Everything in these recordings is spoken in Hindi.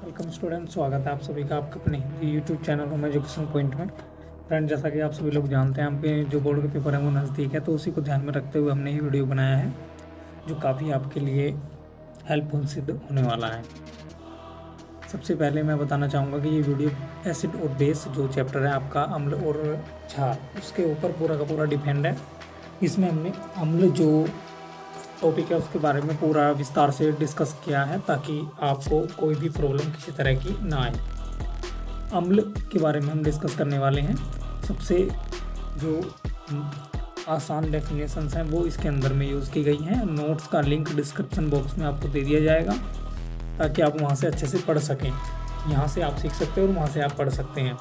वेलकम स्टूडेंट, स्वागत है आप सभी का आपके अपने YouTube channel home education point में। फ्रेंड, जैसा कि आप सभी लोग जानते हैं, आपके जो बोर्ड के पेपर हैं वो नज़दीक है, तो उसी को ध्यान में रखते हुए हमने ये वीडियो बनाया है जो काफ़ी आपके लिए हेल्पफुल सिद्ध होने वाला है। सबसे पहले मैं बताना चाहूँगा कि ये वीडियो एसिड और बेस जो चैप्टर है आपका अम्ल और क्षार, उसके ऊपर पूरा का पूरा डिपेंड है। इसमें हमने अम्ल जो टॉपिक है उसके बारे में पूरा विस्तार से डिस्कस किया है ताकि आपको कोई भी प्रॉब्लम किसी तरह की ना आए। अम्ल के बारे में हम डिस्कस करने वाले हैं। सबसे जो आसान डेफिनेशंस हैं वो इसके अंदर में यूज़ की गई हैं। नोट्स का लिंक डिस्क्रिप्शन बॉक्स में आपको दे दिया जाएगा ताकि आप वहाँ से अच्छे से पढ़ सकें। यहाँ से आप सीख सकते हैं और वहाँ से आप पढ़ सकते हैं।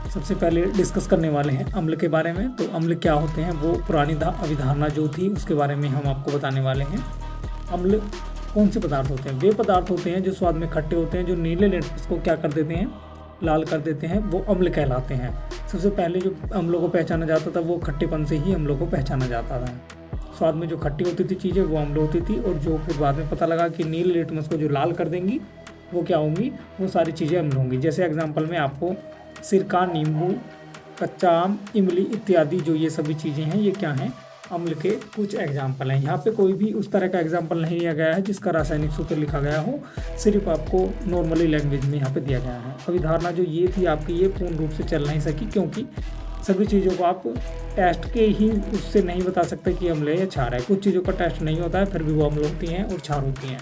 सबसे पहले डिस्कस करने वाले हैं अम्ल के बारे में। तो अम्ल क्या होते हैं, वो पुरानी अवधारणा जो थी उसके बारे में हम आपको बताने वाले हैं। अम्ल कौन से पदार्थ होते हैं? वे पदार्थ होते हैं जो स्वाद में खट्टे होते हैं, जो नीले लिटमस को क्या कर देते हैं, लाल कर देते हैं, वो अम्ल कहलाते हैं। सबसे पहले जो अम्लों को पहचाना जाता था वो खट्टेपन से ही अम्लों को पहचाना जाता था। स्वाद में जो खट्टी होती थी चीज़ें वो अम्ल होती थी, और जो फिर बाद में पता लगा कि नीले लिटमस को जो लाल कर देंगी वो क्या होंगी, वो सारी चीज़ें अम्ल होंगी। जैसे एग्जाम्पल में आपको सिरका, नींबू, कच्चा आम, इमली इत्यादि जो ये सभी चीज़ें हैं ये क्या हैं, अम्ल के कुछ एग्जाम्पल हैं। यहाँ पे कोई भी उस तरह का एग्जाम्पल नहीं दिया गया है जिसका रासायनिक सूत्र लिखा गया हो, सिर्फ आपको नॉर्मली लैंग्वेज में यहाँ पे दिया गया है। अवधारणा जो ये थी आपकी, ये पूर्ण रूप से चल नहीं सकी क्योंकि सभी चीज़ों को आप टेस्ट के ही उससे नहीं बता सकते कि अम्ल है या क्षार है। कुछ चीज़ों का टेस्ट नहीं होता है फिर भी वो अम्ल होती हैं और क्षार होती हैं।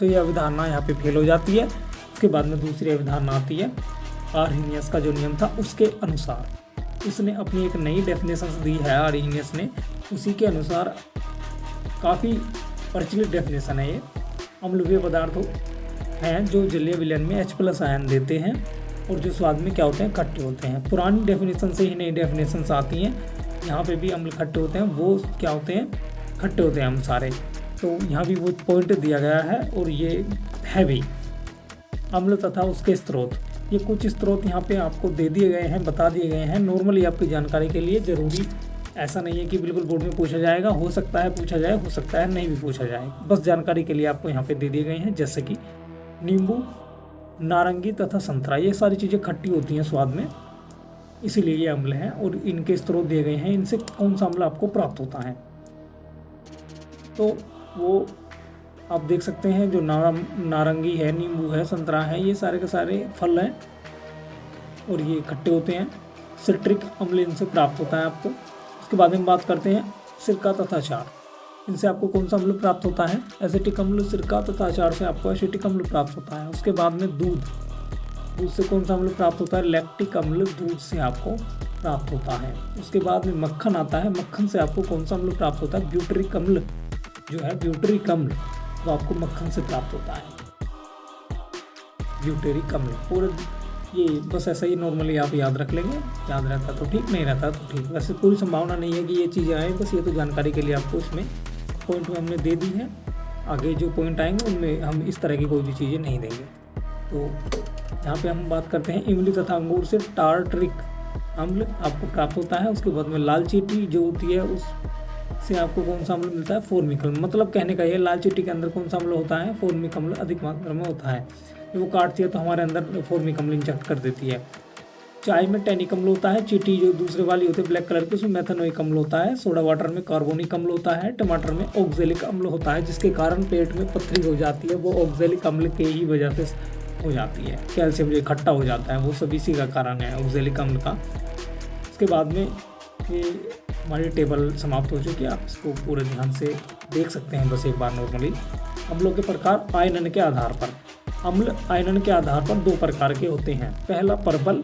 तो ये अवधारणा यहाँ पे फेल हो जाती है। उसके बाद में दूसरी अवधारणा आती है। आर्हीनियस का जो नियम था उसके अनुसार उसने अपनी एक नई डेफिनेशन दी है। आर्हीनियस ने उसी के अनुसार काफ़ी प्रचलित डेफिनेशन है ये। अम्ल वे पदार्थ हैं जो जलीय विलयन में H+ आयन देते हैं और जो स्वाद में क्या होते हैं, खट्टे होते हैं। पुरानी डेफिनेशन से ही नई डेफिनेशंस आती हैं। यहाँ पे भी अम्ल खट्टे होते हैं, वो क्या होते हैं, खट्टे होते हैं हम सारे। तो यहाँ भी वो पॉइंट दिया गया है और ये है भी। अम्ल तथा उसके स्रोत, ये कुछ स्रोत यहाँ पे आपको दे दिए गए हैं, बता दिए गए हैं। नॉर्मली आपकी जानकारी के लिए, ज़रूरी ऐसा नहीं है कि बिल्कुल बोर्ड में पूछा जाएगा। हो सकता है पूछा जाए, हो सकता है नहीं भी पूछा जाए, बस जानकारी के लिए आपको यहाँ पे दे दिए गए हैं। जैसे कि नींबू, नारंगी तथा संतरा, ये सारी चीज़ें खट्टी होती हैं स्वाद में, इसीलिए ये अम्ल हैं और इनके स्रोत दिए गए हैं। इनसे कौन सा अम्ल आपको प्राप्त होता है, तो वो आप देख सकते हैं। जो नारंगी है, नींबू है, संतरा है, ये सारे के सारे फल हैं और ये खट्टे होते हैं। सिट्रिक अम्ल इनसे प्राप्त होता है आपको। उसके बाद हम बात करते हैं सिरका तथा क्षार। इनसे आपको कौन सा अम्ल प्राप्त होता है? एसिटिक अम्ल। सिरका तथा क्षार से आपको एसिटिक अम्ल प्राप्त होता है। उसके बाद में दूध से कौन सा अम्ल प्राप्त होता है? लैक्टिक अम्ल दूध से आपको प्राप्त होता है। उसके बाद में मक्खन आता है। मक्खन से आपको कौन सा अम्ल प्राप्त होता है? ब्यूटरिक अम्ल जो है, ब्यूटरिक अम्ल वो आपको मक्खन से प्राप्त होता है, ब्यूटेरिक अम्ल। और ये बस ऐसा ही नॉर्मली आप याद रख लेंगे। याद रहता तो ठीक, नहीं रहता तो ठीक। वैसे पूरी संभावना नहीं है कि ये चीज़ें आए, बस ये तो जानकारी के लिए आपको इसमें पॉइंट में हमने दे दी है। आगे जो पॉइंट आएंगे उनमें हम इस तरह की कोई भी चीज़ें नहीं देंगे। तो यहाँ पे हम बात करते हैं इमली तथा अंगूर से टार्टरिक अम्ल आपको प्राप्त होता है। उसके बाद में लाल चींटी जो होती है उससे आपको कौन सा अम्ल मिलता है? फॉर्मिक अम्ल। मतलब कहने का ये, लाल चींटी के अंदर कौन सा अम्ल होता है? फॉर्मिक अम्ल अधिक मात्रा में होता है। जब वो काटती है तो हमारे अंदर फॉर्मिक अम्ल इंजेक्ट कर देती है। चाय में टैनिक अम्ल होता है। चींटी जो दूसरे वाली होती है ब्लैक कलर की, उसमें मेथनोइक अम्ल होता है। सोडा वाटर में कार्बोनिक अम्ल होता है। टमाटर में ऑक्जेलिक अम्ल होता है, जिसके कारण पेट में पथरी हो जाती है, वो ऑक्जेलिक अम्ल के ही वजह से हो जाती है। कैल्शियम जो इकट्ठा हो जाता है वो सब इसी का कारण है, ऑक्जेलिक अम्ल का। उसके बाद में ये हमारी टेबल समाप्त हो चुकी है। आप इसको पूरे ध्यान से देख सकते हैं बस एक बार। नॉर्मली अम्लों के प्रकार आयनन के आधार पर। अम्ल आयनन के आधार पर दो प्रकार के होते हैं। पहला प्रबल,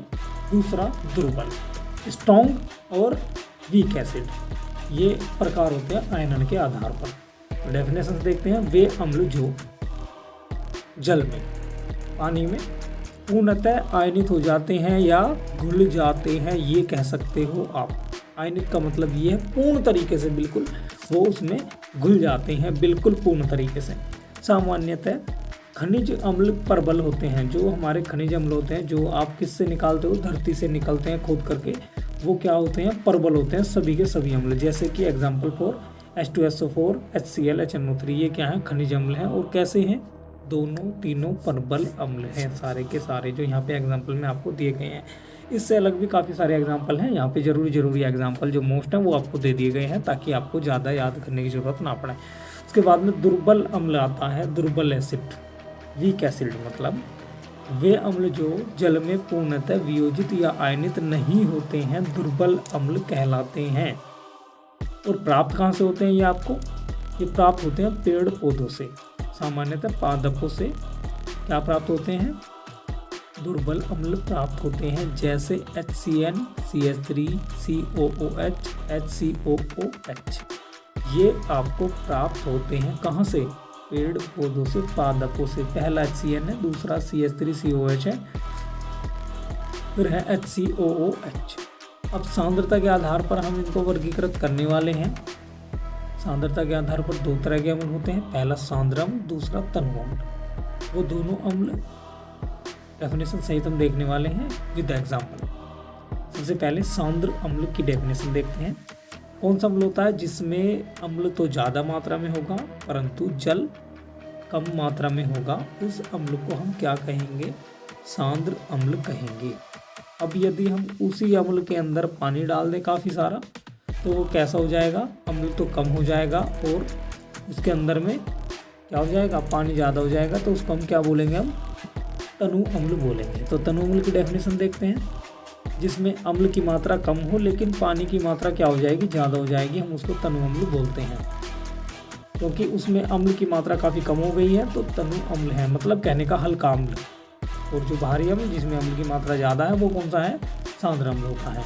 दूसरा दुर्बल। स्ट्रॉन्ग और वीक एसिड, ये प्रकार होते हैं आयनन के आधार पर। डेफिनेशन देखते हैं। वे अम्ल जो जल में, पानी में पूर्णतः आयनित हो जाते हैं या घुल जाते हैं, ये कह सकते हो आप। आयनित का मतलब ये है पूर्ण तरीके से, बिल्कुल वो उसमें घुल जाते हैं, बिल्कुल पूर्ण तरीके से। सामान्यतः खनिज अम्ल प्रबल होते हैं। जो हमारे खनिज अम्ल होते हैं, जो आप किससे निकालते हो? धरती से निकलते हैं खोद करके, वो क्या होते हैं? प्रबल होते हैं सभी के सभी अम्ल। जैसे कि example for H2SO4, HCl, HNO3, ये क्या है? खनिज अम्ल हैं। और कैसे हैं? दोनों तीनों प्रबल अम्ल हैं, सारे के सारे जो यहाँ पे एग्जाम्पल में आपको दिए गए हैं। इससे अलग भी काफ़ी सारे एग्जाम्पल हैं, यहाँ पे जरूरी एग्जाम्पल जो मोस्ट हैं वो आपको दे दिए गए हैं ताकि आपको ज़्यादा याद करने की ज़रूरत ना पड़े। उसके बाद में दुर्बल अम्ल आता है, दुर्बल एसिड, वीक एसिड, मतलब वे अम्ल जो जल में पूर्णतः वियोजित या आयनित नहीं होते हैं दुर्बल अम्ल कहलाते हैं। और प्राप्त कहाँ से होते हैं ये प्राप्त होते हैं पेड़ पौधों से, सामान्यतः पादपों से क्या प्राप्त होते हैं, दुर्बल अम्ल प्राप्त होते हैं, जैसे HCN, CH3, COOH, HCOOH। ये आपको प्राप्त होते हैं कहाँ से, पेड़ पौधों से, पादपों से। पहला HCN है, दूसरा CH3COH है, फिर है HCOOH। अब सांद्रता के आधार पर हम इनको वर्गीकृत करने वाले हैं। सांद्रता के आधार पर दो तरह के अम्ल होते हैं, पहला सांद्र अम्ल, दूसरा तनु अम्ल। वो दोनों अम्ल डेफिनेशन सहित हम देखने वाले हैं विद एग्जाम्पल। सबसे पहले सांद्र अम्ल की डेफिनेशन देखते हैं। कौन सा अम्ल होता है जिसमें अम्ल तो ज़्यादा मात्रा में होगा परंतु जल कम मात्रा में होगा, उस अम्ल को हम क्या कहेंगे, सांद्र अम्ल कहेंगे। अब यदि हम उसी अम्ल के अंदर पानी डाल दें काफ़ी सारा, तो वो कैसा हो जाएगा, अम्ल तो कम हो जाएगा और उसके अंदर में क्या हो जाएगा, पानी ज़्यादा हो जाएगा, तो उसको हम क्या बोलेंगे, हम तनु अम्ल बोलेंगे। तो तनु अम्ल की डेफिनेशन देखते हैं। जिसमें अम्ल की मात्रा कम हो लेकिन पानी की मात्रा क्या हो जाएगी, ज़्यादा हो जाएगी, हम उसको तनु अम्ल बोलते हैं। क्योंकि उसमें अम्ल की मात्रा काफ़ी कम हो गई है तो तनु अम्ल है, मतलब कहने का हल्का अम्ल। और जो बाहरी अम्ल जिसमें अम्ल की मात्रा ज़्यादा है वो कौन सा है, सांद्र अम्ल होता है।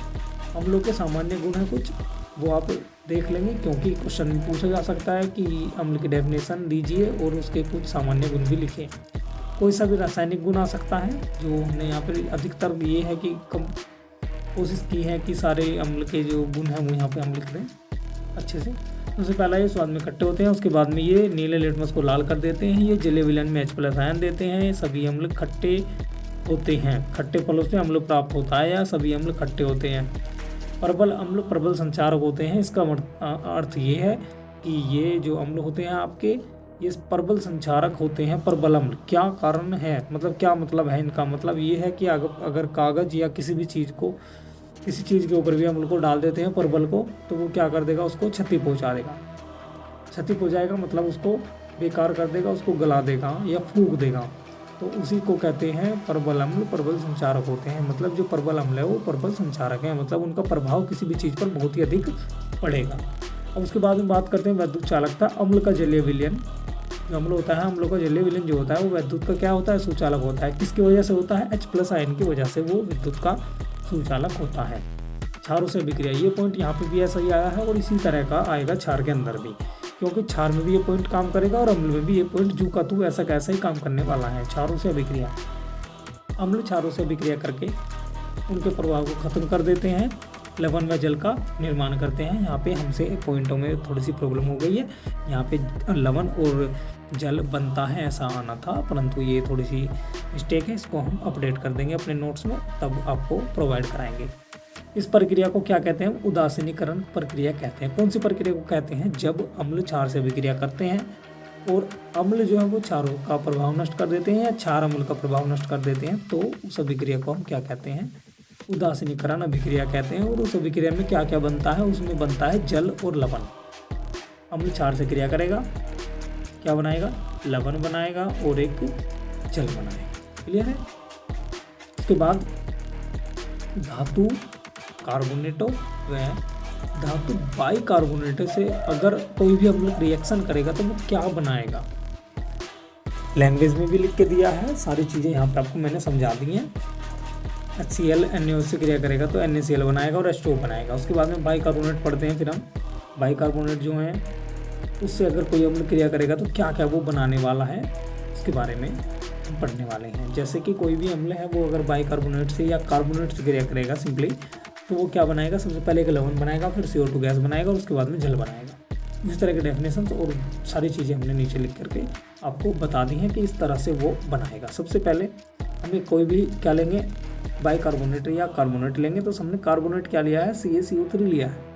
अम्लों के सामान्य गुण हैं कुछ, वो आप देख लेंगे क्योंकि क्वेश्चन में पूछा जा सकता है कि अम्ल की डेफिनेशन दीजिए और उसके कुछ सामान्य गुण भी लिखें। कोई सा भी रासायनिक गुण आ सकता है, जो हमने यहाँ पर अधिकतर ये है कि कोशिश की है कि सारे अम्ल के जो गुण हैं वो यहाँ पे हम लिख दें अच्छे से। सबसे पहला ये स्वाद में खट्टे होते हैं, उसके बाद में ये नीले लिटमस को लाल कर देते हैं, ये जलीय विलयन में H+ आयन देते हैं, सभी अम्ल खट्टे होते हैं, खट्टे फलों से अम्ल प्राप्त होता है या सभी अम्ल खट्टे होते हैं। प्रबल अम्ल प्रबल संचारक होते हैं, इसका अर्थ ये है कि ये जो अम्ल होते हैं आपके, ये प्रबल संचारक होते हैं। प्रबल अम्ल क्या कारण है, मतलब क्या मतलब है इनका, मतलब ये है कि अगर कागज़ या किसी भी चीज़ को, किसी चीज़ के ऊपर भी अम्ल को डाल देते हैं प्रबल को, तो वो क्या कर देगा, उसको क्षति पहुंचा देगा। क्षति पहुंचाएगा मतलब उसको बेकार कर देगा, उसको गला देगा या फूंक देगा, तो उसी को कहते हैं प्रबल अम्ल प्रबल संचारक होते हैं। मतलब जो प्रबल अम्ल है वो प्रबल संचारक है, मतलब उनका प्रभाव किसी भी चीज़ पर बहुत ही अधिक पड़ेगा। अब उसके बाद में बात करते हैं विद्युत चालकता। अम्ल का जलीय विलयन जो अम्ल होता है, अम्लों का जलीय विलयन जो होता है वो विद्युत का क्या होता है, सुचालक होता है। किसकी वजह से होता है, H+ आयन की वजह से वो विद्युत का सुचालक होता है। क्षारों से अभिक्रिया, ये पॉइंट यहाँ पे भी ऐसा ही आया है और इसी तरह का आएगा क्षार के अंदर भी, क्योंकि क्षार में भी ये पॉइंट काम करेगा और अम्ल में भी ये पॉइंट जू का तू ऐसा कैसा ही काम करने वाला है। क्षारों से अभिक्रिया, अम्ल क्षारों से अभिक्रिया करके उनके प्रभाव को खत्म कर देते हैं, लवण व जल का निर्माण करते हैं। यहाँ पे हमसे पॉइंटों में थोड़ी सी प्रॉब्लम हो गई है, यहाँ पे लवण और जल बनता है ऐसा आना था, परंतु ये थोड़ी सी मिस्टेक है, इसको हम अपडेट कर देंगे अपने नोट्स में, तब आपको प्रोवाइड कराएंगे। इस प्रक्रिया को क्या कहते हैं, उदासीनीकरण प्रक्रिया कहते हैं। कौन सी प्रक्रिया को कहते हैं, जब अम्ल क्षार से अभिक्रिया करते हैं और अम्ल जो है वो क्षारों का प्रभाव नष्ट कर देते हैं या क्षार अम्ल का प्रभाव नष्ट कर देते हैं, तो उस अभिक्रिया को हम क्या कहते हैं, उदासीनीकरण अभिक्रिया कहते हैं। और उस अभिक्रिया में क्या क्या बनता है, उसमें बनता है जल और लवण। अम्ल क्षार से क्रिया करेगा, क्या बनाएगा, लवण बनाएगा और एक जल बनाएगा। क्लियर है। उसके बाद धातु कार्बोनेटो व धातु बाइकार्बोनेटो से अगर कोई भी अम्ल रिएक्शन करेगा तो वो क्या बनाएगा, लैंग्वेज में भी लिख के दिया है, सारी चीज़ें यहाँ पे आपको मैंने समझा दी हैं। HCl NaOH से क्रिया करेगा तो NaCl बनाएगा और H2O बनाएगा। उसके बाद में बाइकार्बोनेट पढ़ते हैं, फिर हम बाइकार्बोनेट जो हैं उससे अगर कोई अम्ल क्रिया करेगा तो क्या क्या वो बनाने वाला है, इसके बारे में हम पढ़ने वाले हैं। जैसे कि कोई भी अम्ल है वो अगर बाइकार्बोनेट से या कार्बोनेट से क्रिया करेगा सिंपली, तो वो क्या बनाएगा, सबसे पहले एक लवण बनाएगा, फिर CO2 गैस बनाएगा और उसके बाद में जल बनाएगा। इस तरह के डेफिनेशन और सारी चीज़ें हमने नीचे लिख करके आपको बता दी हैं कि इस तरह से वो बनाएगा। सबसे पहले हमें कोई भी क्या लेंगे, बाइकार्बोनेट या कार्बोनेट लेंगे, तो हमने कार्बोनेट क्या लिया है, CaCO3 लिया है।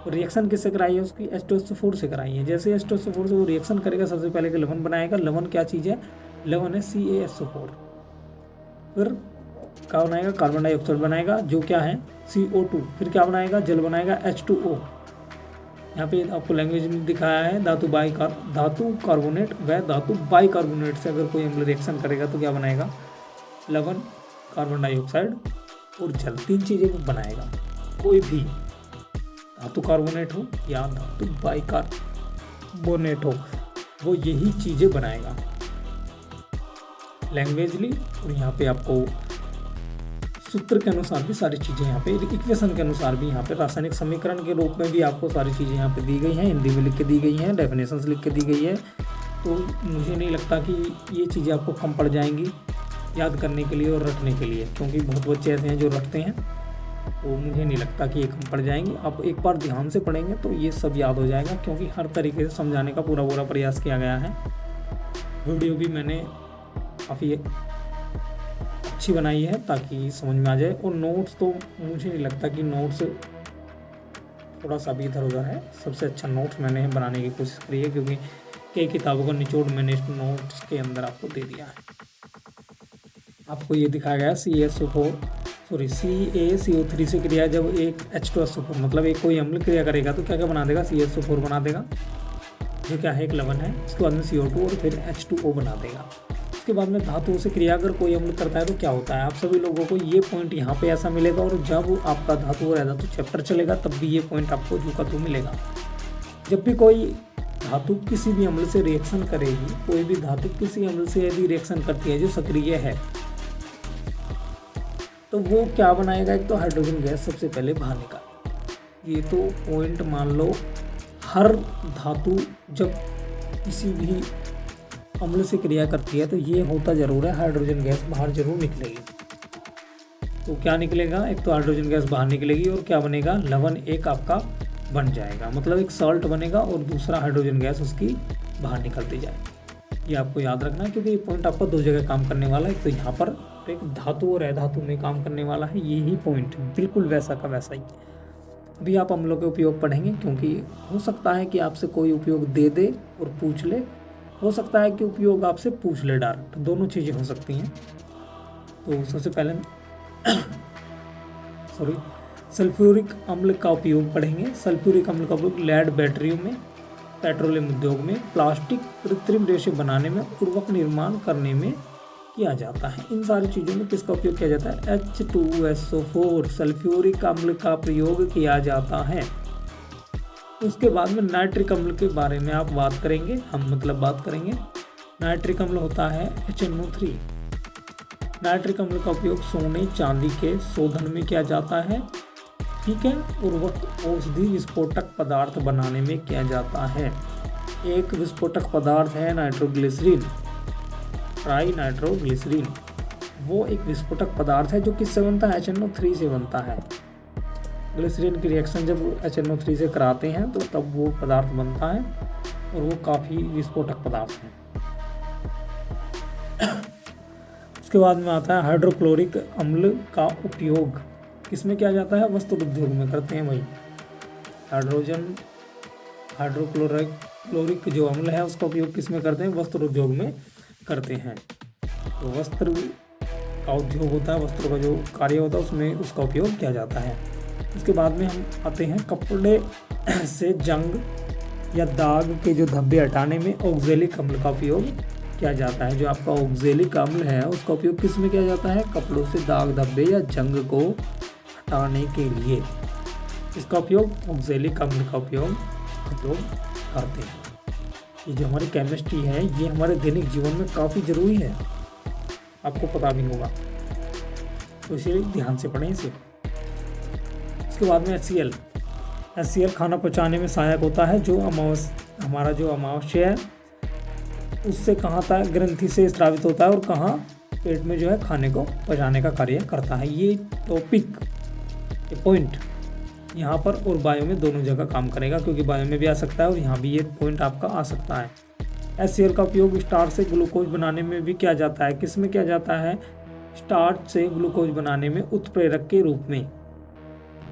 और रिएक्शन किससे कराई है, उसकी H2SO4 से कराई है। जैसे H2SO4 से वो रिएक्शन करेगा, सबसे पहले लवण बनाएगा। लवण क्या चीज़ है, 11 है CaSO4। फिर क्या बनाएगा, कार्बन डाइऑक्साइड बनाएगा जो क्या है CO2। फिर क्या बनाएगा, जल बनाएगा H2O। यहाँ पे आपको लैंग्वेज में दिखाया है धातु कार्बोनेट व धातु बाइकार्बोनेट से अगर कोई अम्ल रिएक्शन करेगा तो क्या बनाएगा, लवण, कार्बन डाइऑक्साइड और जल, 3 चीजें वो बनाएगा। कोई भी धातु कार्बोनेट हो या धातु बाइकार्बोनेट हो, वो यही चीजें बनाएगा लैंग्वेजली। और यहाँ पे आपको सूत्र के अनुसार भी सारी चीज़ें यहाँ पे, इक्वेशन के अनुसार भी यहाँ पे, रासायनिक समीकरण के रूप में भी आपको सारी चीज़ें यहाँ पे दी गई हैं, हिंदी में लिख के दी गई हैं, डेफिनेशंस लिख के दी गई है। तो मुझे नहीं लगता कि ये चीज़ें आपको कम पड़ जाएंगी याद करने के लिए और रटने के लिए, क्योंकि बहुत बच्चे ऐसे हैं जो रटते हैं, तो मुझे नहीं लगता कि ये कम पड़ जाएंगी। आप एक बार ध्यान से पढ़ेंगे तो ये सब याद हो जाएगा, क्योंकि हर तरीके से समझाने का पूरा प्रयास किया गया है। वीडियो भी मैंने काफ़ी अच्छी बनाई है ताकि समझ में आ जाए। और नोट्स तो मुझे नहीं लगता कि नोट्स थोड़ा सा भी इधर उधर है, सबसे अच्छा नोट्स मैंने बनाने की कोशिश करी है, क्योंकि कई किताबों का निचोड़ मैंने इस नोट्स के अंदर आपको दे दिया है। आपको ये दिखाया गया CaCO3 से क्रिया जब एक H2SO4 मतलब एक कोई अम्ल क्रिया करेगा तो क्या क्या बना देगा, CaSO4 बना देगा जो क्या है एक लवण है, उसके बाद में CO2 और फिर H2O बना देगा। उसके बाद में धातुओं से क्रिया अगर कोई अम्ल करता है तो क्या होता है, आप सभी लोगों को ये पॉइंट यहाँ पे ऐसा मिलेगा, और जब आपका धातु और अधातु चैप्टर चलेगा तब भी ये पॉइंट आपको जू का तू मिलेगा। जब भी कोई धातु किसी भी अम्ल से रिएक्शन करेगी, कोई भी धातु किसी अम्ल से यदि रिएक्शन करती है जो सक्रिय है, तो वो क्या बनाएगा, एक तो हाइड्रोजन गैस सबसे पहले बाहर निकालेगी। ये तो पॉइंट मान लो, हर धातु जब किसी भी अम्ल से क्रिया करती है तो ये होता जरूर है, हाइड्रोजन गैस बाहर जरूर निकलेगी। तो क्या निकलेगा, एक तो हाइड्रोजन गैस बाहर निकलेगी और क्या बनेगा, लवण एक आपका बन जाएगा, मतलब एक सॉल्ट बनेगा और दूसरा हाइड्रोजन गैस उसकी बाहर निकलती जाएगी। ये आपको याद रखना है, क्योंकि ये पॉइंट आपको 2 जगह काम करने वाला है, एक तो यहाँ पर एक धातु और अधातु में काम करने वाला है। यही पॉइंट बिल्कुल वैसा का वैसा ही। अभी आप अम्लों के उपयोग पढ़ेंगे, क्योंकि हो सकता है कि आपसे कोई उपयोग दे दे और पूछ ले, हो सकता है कि उपयोग आपसे पूछ ले डायरेक्ट, दोनों चीज़ें हो सकती हैं। तो सबसे पहले सल्फ्यूरिक अम्ल का उपयोग पढ़ेंगे। सल्फ्यूरिक अम्ल का उपयोग लेड बैटरियों में, पेट्रोलियम उद्योग में, प्लास्टिक कृत्रिम रेशे बनाने में, उर्वरक निर्माण करने में किया जाता है। इन सारी चीज़ों में किसका उपयोग किया जाता है, H2SO4 सल्फ्यूरिक अम्ल का प्रयोग किया जाता है। उसके बाद में नाइट्रिक अम्ल के बारे में आप बात करेंगे, बात करेंगे। नाइट्रिक अम्ल होता है HNO3। नाइट्रिक अम्ल का उपयोग सोने चांदी के शोधन में किया जाता है, ठीक है। उर्वरक औषधि विस्फोटक पदार्थ बनाने में किया जाता है। एक विस्फोटक पदार्थ है नाइट्रोग्लिसरीन, ट्राई नाइट्रोग्लिसरीन। वो एक विस्फोटक पदार्थ है जो किससे बनता है, HNO3 से बनता है। ग्लिसरीन की रिएक्शन जब HNO3 से कराते हैं तो तब वो पदार्थ बनता है, और वो काफ़ी विस्फोटक पदार्थ है। उसके बाद में आता है हाइड्रोक्लोरिक अम्ल का उपयोग किसमें किया जाता है, वस्त्र उद्योग में करते हैं भाई। हाइड्रोक्लोरिक जो अम्ल है उसका उपयोग किसमें करते हैं, वस्त्र उद्योग में करते हैं। तो वस्त्र का उद्योग होता है, वस्त्रों का जो कार्य होता है उसमें उसका उपयोग किया जाता है। उसके बाद में हम आते हैं कपड़े से जंग या दाग के जो धब्बे हटाने में ऑक्जेलिक अम्ल का उपयोग किया जाता है। जो आपका ऑक्जेलिक अम्ल है उसका उपयोग किस में किया जाता है, कपड़ों से दाग धब्बे या जंग को हटाने के लिए इसका उपयोग ऑक्जेलिक अम्ल का उपयोग हम लोग करते हैं। ये जो हमारी केमिस्ट्री है ये हमारे दैनिक जीवन में काफ़ी ज़रूरी है, आपको पता भी होगा, तो इसीलिए ध्यान से पढ़ें इसे। उसके बाद में HCl खाना पचाने में सहायक होता है। जो हमारा जो अमावस्या है उससे कहाँ तक ग्रंथि से स्रावित होता है और कहाँ पेट में जो है खाने को पचाने का कार्य करता है। ये टॉपिक, ये पॉइंट यहाँ पर और बायो में दोनों जगह काम करेगा, क्योंकि बायो में भी आ सकता है और यहाँ भी ये पॉइंट आपका आ सकता है। HCl का उपयोग स्टार्च से ग्लूकोज बनाने में भी किया जाता है। किस में किया जाता है, स्टार्च से ग्लूकोज बनाने में उत्प्रेरक के रूप में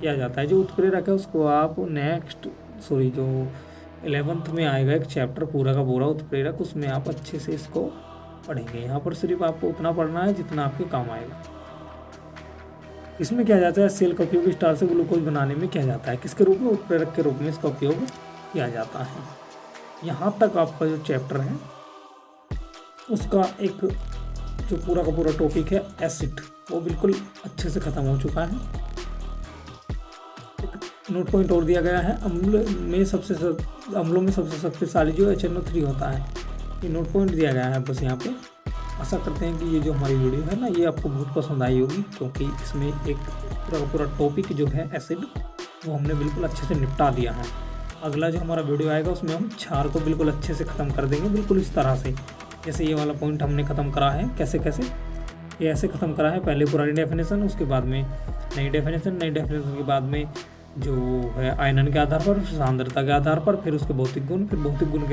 किया जाता है। जो उत्प्रेरक है उसको आप जो 11th में आएगा एक चैप्टर पूरा का पूरा उत्प्रेरक, उसमें आप अच्छे से इसको पढ़ेंगे। यहाँ पर सिर्फ आपको उतना पढ़ना है जितना आपके काम आएगा। इसमें क्या जाता है, सेल का उपयोग स्टार से ग्लूकोज बनाने में किया जाता है। किसके रूप में? उत्प्रेरक के रूप में इसका उपयोग किया जाता है। यहाँ तक आपका जो चैप्टर है उसका एक जो पूरा का पूरा टॉपिक है एसिड, वो बिल्कुल अच्छे से ख़त्म हो चुका है। एक नोट पॉइंट और दिया गया है, अम्लों में सबसे शक्तिशाली जो HNO3 होता है, ये नोट पॉइंट दिया गया है बस यहाँ पे। आशा करते हैं कि ये जो हमारी वीडियो है ना, ये आपको बहुत पसंद आई होगी, क्योंकि इसमें एक पूरा पूरा टॉपिक जो है एसिड, वो हमने बिल्कुल अच्छे से निपटा दिया है। अगला जो हमारा वीडियो आएगा उसमें हम क्षार को बिल्कुल अच्छे से ख़त्म कर देंगे, बिल्कुल इस तरह से जैसे ये वाला पॉइंट हमने ख़त्म करा है। कैसे कैसे ये ऐसे ख़त्म करा है, पहले पुरानी डेफिनेशन, उसके बाद में नई डेफिनेशन के बाद में जो है आयनन के आधार पर, सांद्रता के आधार पर, फिर उसके भौतिक गुण, फिर भौतिक गुण के